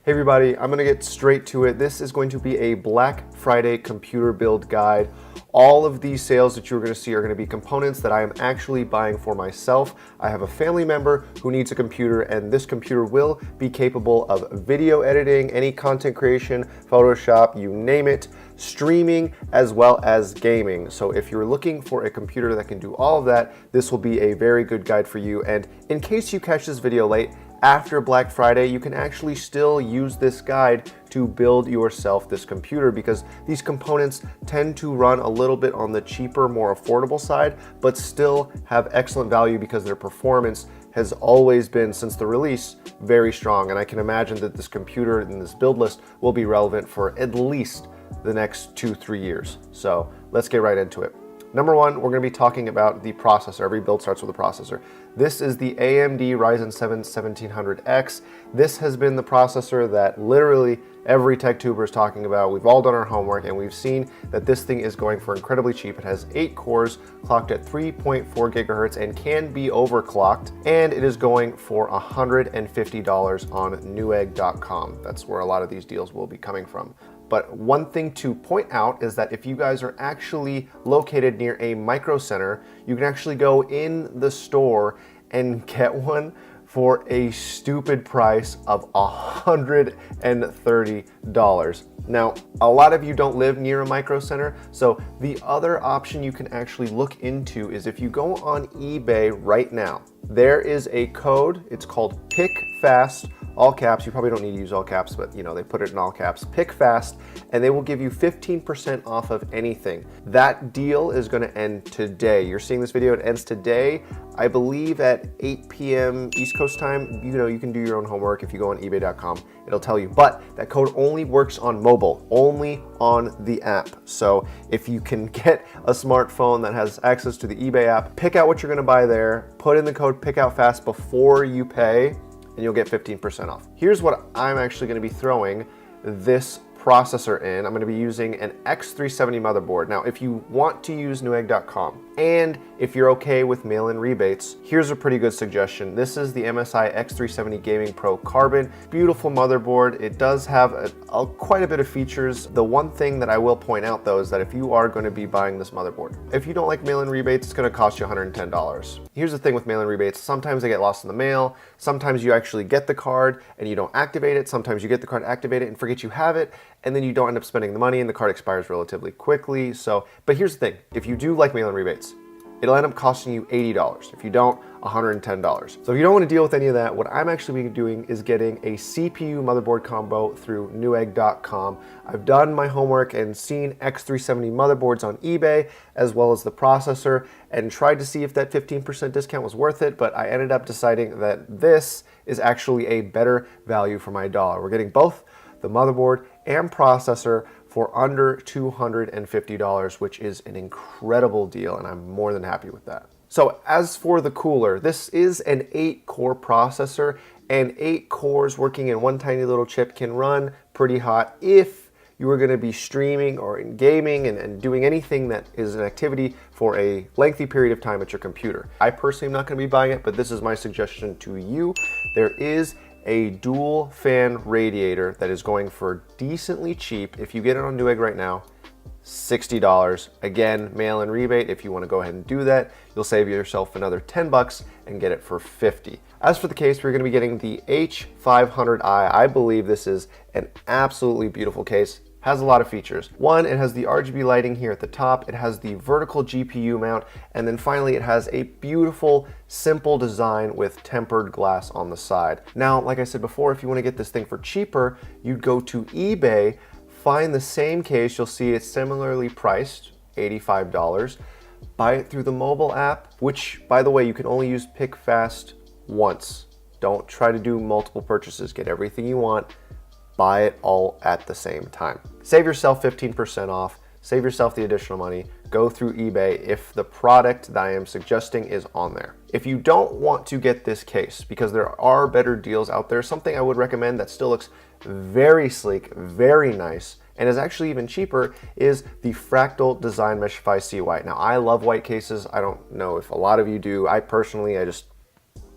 Hey everybody, I'm gonna get straight to it. This is going to be a Black Friday computer build guide. All of these sales that you're gonna see are gonna be components that I am actually buying for myself. I have a family member who needs a computer, and this computer will be capable of video editing, any content creation, Photoshop, you name it, streaming, as well as gaming. So if you're looking for a computer that can do all of that, this will be a very good guide for you. And in case you catch this video late, after Black Friday, you can actually still use this guide to build yourself this computer, because these components tend to run a little bit on the cheaper, more affordable side, but still have excellent value because their performance has always been, since the release, very strong. And I can imagine that this computer in this build list will be relevant for at least the next 2-3 years. So let's get right into it. Number one, we're going to be talking about the processor. Every build starts with a processor. This is the AMD Ryzen 7 1700X. This has been the processor that literally every tech tuber is talking about. We've all done our homework and we've seen that this thing is going for incredibly cheap. It has 8 cores clocked at 3.4 gigahertz and can be overclocked. And it is going for $150 on Newegg.com. That's where a lot of these deals will be coming from. But one thing to point out is that if you guys are actually located near a Micro Center, you can actually go in the store and get one for a stupid price of $130. Now, a lot of you don't live near a Micro Center, so the other option you can actually look into is if you go on eBay right now, there is a code, it's called PickFast, all caps. You probably don't need to use all caps, but you know, they put it in all caps. PickFast, and they will give you 15% off of anything. That deal is going to end today. You're seeing this video, it ends today, I believe at 8 p.m. East Coast time. You know, you can do your own homework. If you go on ebay.com, it'll tell you. But that code only works on mobile, only on the app. So if you can get a smartphone that has access to the eBay app, pick out what you're going to buy there, put in the code PickoutFast before you pay, and you'll get 15% off. Here's what I'm actually gonna be throwing this processor in. I'm gonna be using an X370 motherboard. Now, if you want to use Newegg.com, and if you're okay with mail-in rebates, here's a pretty good suggestion. This is the MSI X370 Gaming Pro Carbon. Beautiful motherboard. It does have quite a bit of features. The one thing that I will point out though is that if you are gonna be buying this motherboard, if you don't like mail-in rebates, it's gonna cost you $110. Here's the thing with mail-in rebates. Sometimes they get lost in the mail. Sometimes you actually get the card and you don't activate it. Sometimes you get the card, activate it, and forget you have it, and then you don't end up spending the money and the card expires relatively quickly. So, but here's the thing. If you do like mail-in rebates, it'll end up costing you $80. If you don't, $110. So if you don't want to deal with any of that, what I'm actually doing is getting a CPU motherboard combo through Newegg.com. I've done my homework and seen X370 motherboards on eBay, as well as the processor, and tried to see if that 15% discount was worth it, but I ended up deciding that this is actually a better value for my dollar. We're getting both the motherboard and processor for under $250, which is an incredible deal, and I'm more than happy with that. So as for the cooler, this is an 8-core processor, and 8 cores working in one tiny little chip can run pretty hot if you are going to be streaming or in gaming and doing anything that is an activity for a lengthy period of time at your computer. I personally am not going to be buying it, but this is my suggestion to you. There is a dual fan radiator that is going for decently cheap. If you get it on Newegg right now, $60. Again, mail-in rebate. If you want to go ahead and do that, you'll save yourself another 10 bucks and get it for 50. As for the case, we're going to be getting the H500i. I believe this is an absolutely beautiful case. Has a lot of features. One, it has the RGB lighting here at the top, it has the vertical GPU mount, and then finally it has a beautiful, simple design with tempered glass on the side. Now, like I said before, if you want to get this thing for cheaper, you'd go to eBay, find the same case, you'll see it's similarly priced, $85. Buy it through the mobile app, which, by the way, you can only use PickFast once. Don't try to do multiple purchases. Get everything you want, buy it all at the same time. Save yourself 15% off, save yourself the additional money, go through eBay if the product that I am suggesting is on there. If you don't want to get this case, because there are better deals out there, something I would recommend that still looks very sleek, very nice, and is actually even cheaper is the Fractal Design Meshify C White. Now, I love white cases. I don't know if a lot of you do. I personally,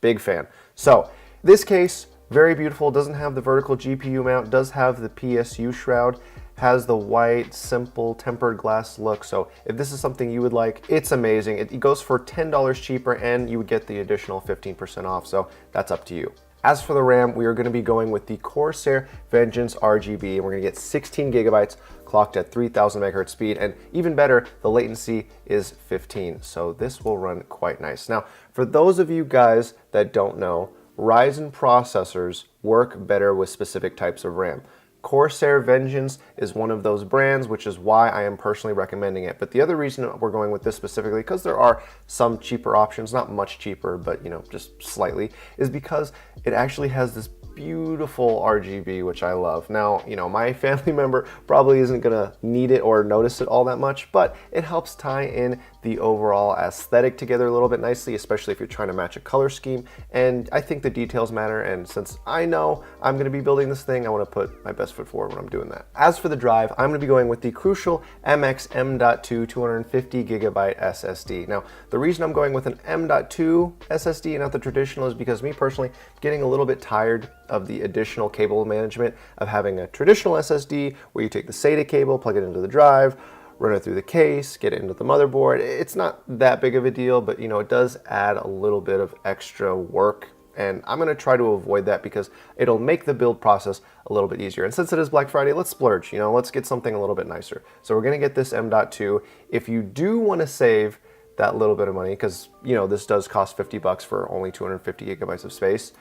big fan. So this case, Very beautiful, doesn't have the vertical GPU mount, does have the PSU shroud, has the white, simple, tempered glass look. So if this is something you would like, it's amazing. It goes for $10 cheaper and you would get the additional 15% off, so that's up to you. As for the RAM, we are going to be going with the Corsair Vengeance RGB, and we're going to get 16 gigabytes clocked at 3000 megahertz speed, and even better, the latency is 15, so this will run quite nice. Now, for those of you guys that don't know, Ryzen processors work better with specific types of RAM. Corsair Vengeance is one of those brands, which is why I am personally recommending it. But the other reason we're going with this specifically, because there are some cheaper options, not much cheaper, but just slightly, is because it actually has this beautiful RGB, which I love. Now, my family member probably isn't gonna need it or notice it all that much, but it helps tie in the overall aesthetic together a little bit nicely, especially if you're trying to match a color scheme. And I think the details matter, and since I know I'm gonna be building this thing, I wanna put my best foot forward when I'm doing that. As for the drive, I'm gonna be going with the Crucial MX M.2 250 gigabyte SSD. Now, the reason I'm going with an M.2 SSD and not the traditional is because me personally, I'm getting a little bit tired of the additional cable management of having a traditional SSD where you take the SATA cable, plug it into the drive, run it through the case, get it into the motherboard. It's not that big of a deal, but it does add a little bit of extra work, and I'm gonna try to avoid that because it'll make the build process a little bit easier. And since it is Black Friday, let's splurge, let's get something a little bit nicer. So we're gonna get this M.2. If you do wanna save that little bit of money, because this does cost $50 for only 250 gigabytes of space,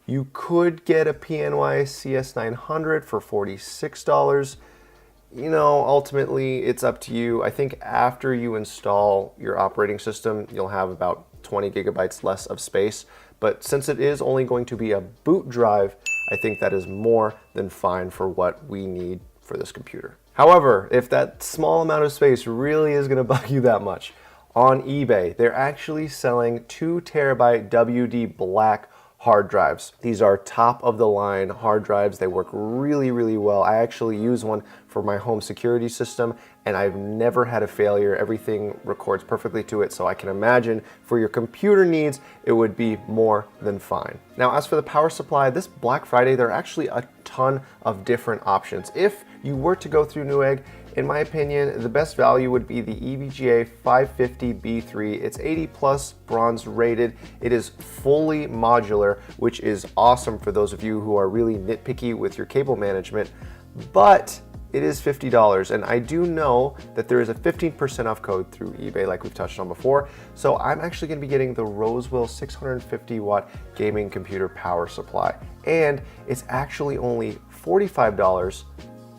you could get a PNY CS900 for $46. Ultimately, it's up to you. I think after you install your operating system, you'll have about 20 gigabytes less of space. But since it is only going to be a boot drive, I think that is more than fine for what we need for this computer. However, if that small amount of space really is going to bug you that much, on eBay, they're actually selling 2 terabyte WD Black hard drives. These are top of the line hard drives. They work really, really well. I actually use one for my home security system and I've never had a failure. Everything records perfectly to it, so I can imagine for your computer needs, it would be more than fine. Now, as for the power supply, this Black Friday, there are actually a ton of different options. If you were to go through Newegg, in my opinion, the best value would be the EVGA 550B3. It's 80 plus bronze rated. It is fully modular, which is awesome for those of you who are really nitpicky with your cable management, but it is $50. And I do know that there is a 15% off code through eBay like we've touched on before. So I'm actually gonna be getting the Rosewell 650 watt gaming computer power supply. And it's actually only $45,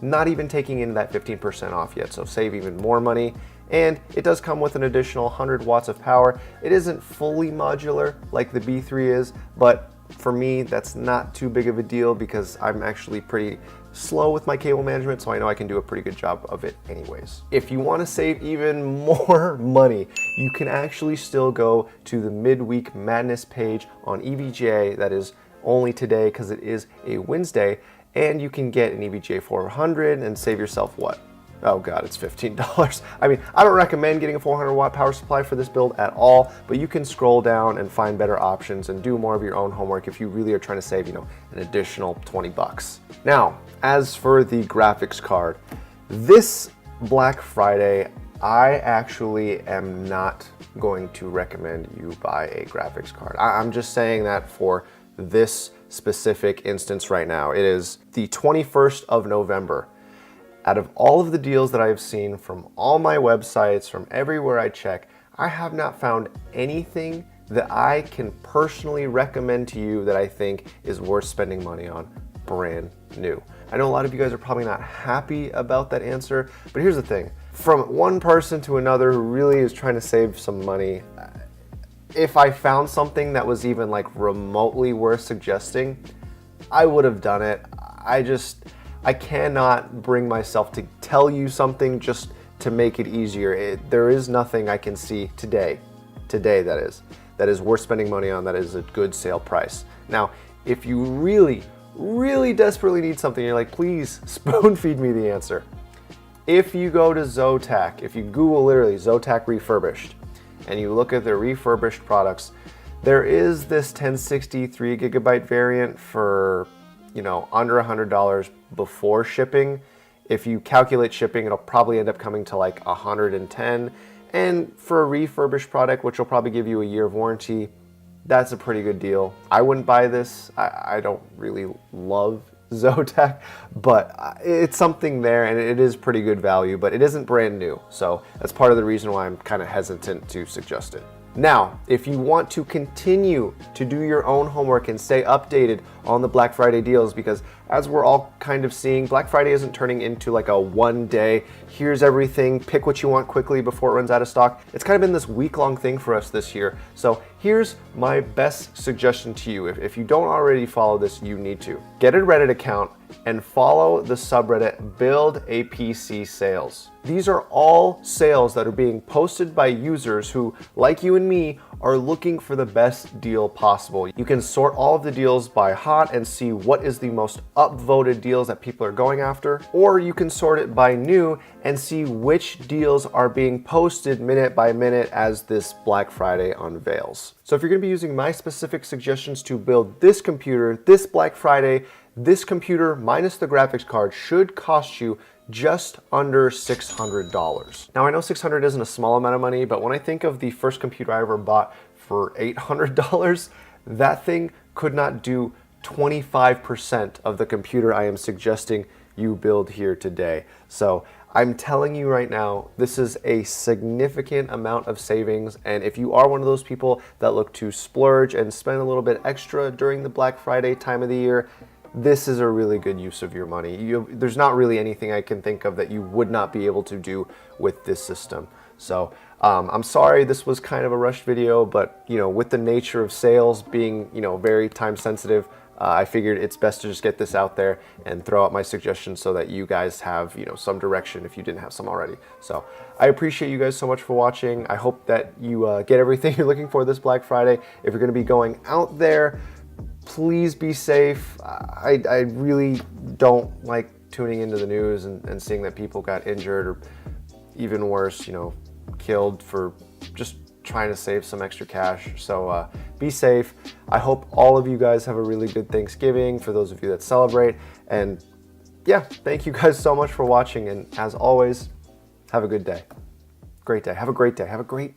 not even taking in that 15% off yet, so save even more money. And it does come with an additional 100 watts of power. It isn't fully modular like the B3 is, but for me, that's not too big of a deal because I'm actually pretty slow with my cable management, so I know I can do a pretty good job of it anyways. If you want to save even more money, you can actually still go to the midweek madness page on EVGA. That is only today because it is a Wednesday, and you can get an EVGA 400 and save yourself what? Oh God, it's $15. I mean, I don't recommend getting a 400 watt power supply for this build at all, but you can scroll down and find better options and do more of your own homework if you really are trying to save, an additional 20 bucks. Now, as for the graphics card, this Black Friday, I actually am not going to recommend you buy a graphics card. I'm just saying that for this specific instance right now. It is the 21st of November. Out of all of the deals that I've seen from all my websites, from everywhere I check, I have not found anything that I can personally recommend to you that I think is worth spending money on brand new. I know a lot of you guys are probably not happy about that answer, but here's the thing. From one person to another who really is trying to save some money, if I found something that was even like remotely worth suggesting, I would have done it. I cannot bring myself to tell you something just to make it easier. There is nothing I can see today that is worth spending money on, that is a good sale price. Now, if you really, really desperately need something, you're like, please spoon feed me the answer. If you go to Zotac, if you Google literally Zotac refurbished, and you look at their refurbished products, There is this 1060 3GB variant for, under $100 before shipping. If you calculate shipping, it'll probably end up coming to like 110. And for a refurbished product, which will probably give you a year of warranty, that's a pretty good deal. I wouldn't buy this. I don't really love Zotac, but it's something there and it is pretty good value, but it isn't brand new. So that's part of the reason why I'm kind of hesitant to suggest it. Now, if you want to continue to do your own homework and stay updated on the Black Friday deals, because as we're all kind of seeing, Black Friday isn't turning into like a one day, here's everything, pick what you want quickly before it runs out of stock. It's kind of been this week-long thing for us this year. So here's my best suggestion to you. If you don't already follow this, you need to. Get a Reddit account and follow the subreddit Build a PC Sales. These are all sales that are being posted by users who, like you and me, are looking for the best deal possible. You can sort all of the deals by hot and see what is the most upvoted deals that people are going after, or you can sort it by new and see which deals are being posted minute by minute as this Black Friday unveils. So if you're gonna be using my specific suggestions to build this computer this Black Friday, this computer minus the graphics card should cost you just under $600. Now I know $600 isn't a small amount of money, but when I think of the first computer I ever bought for $800, that thing could not do 25% of the computer I am suggesting you build here today. So I'm telling you right now, this is a significant amount of savings. And if you are one of those people that look to splurge and spend a little bit extra during the Black Friday time of the year, this is a really good use of your money. There's not really anything I can think of that you would not be able to do with this system. So I'm sorry this was kind of a rushed video, but with the nature of sales being very time sensitive, I figured it's best to just get this out there and throw out my suggestions so that you guys have some direction if you didn't have some already. So I appreciate you guys so much for watching. I hope that you get everything you're looking for this Black Friday. If you're going to be going out there, please be safe. I really don't like tuning into the news and seeing that people got injured or even worse, killed for just trying to save some extra cash. So be safe. I hope all of you guys have a really good Thanksgiving for those of you that celebrate. And yeah, thank you guys so much for watching. And as always, have a good day. Great day. Have a great day. Have a great